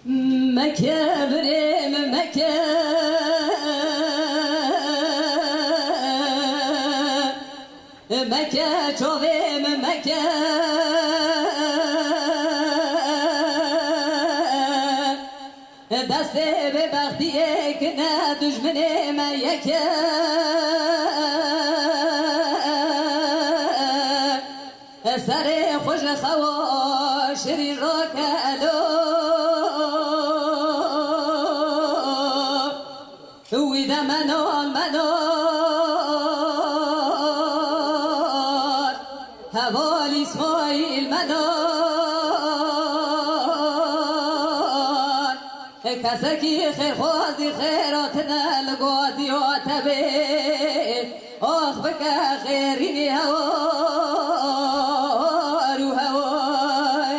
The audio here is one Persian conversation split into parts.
مكة بريم مكة مكة شوفيم مكة دستي ببختيك نادج مني ما يكا سري خوش خواش ريروك ألو وإذا منون هوالي اسماعيل كسكي خير خوازي خيراتنا لقواتي واتبي اخ بك خيريني هوار وهوار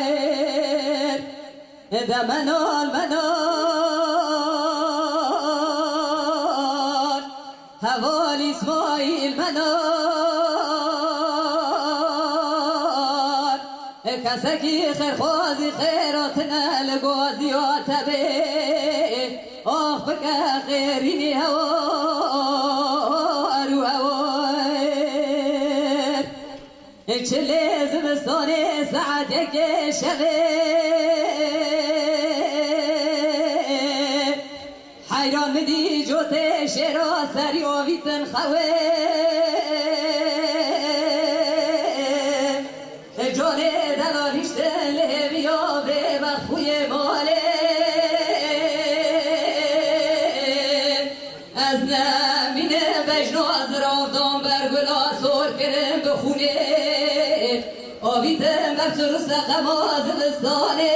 اذا منون هوالي اسماعيل كسكي خير خوازي خيراتنا لقواتي واتبي اخ بك خيريني هوار وهوار چلي زمستاني ساعتك شغي حيران مدي جوتي شيرا سري وفيتن خوي جوني دلاليشتن لهبيا ببخوي مالي از نمين بجنو از رافدان برگلا سور کرم بخوني آبيتم بفسر سقم آزلستاني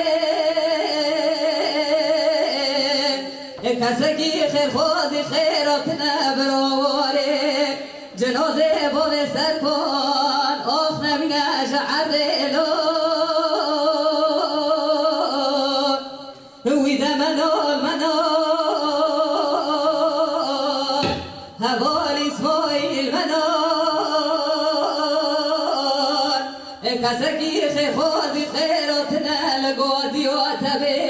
کسکی خیر خوازی خیرات نبرواره جنازه باب سر کن آخ نمینه شعر لو ویده منال هوال اسماعیل منال کسکی خیر خوازی خیرات نلگازی و تبه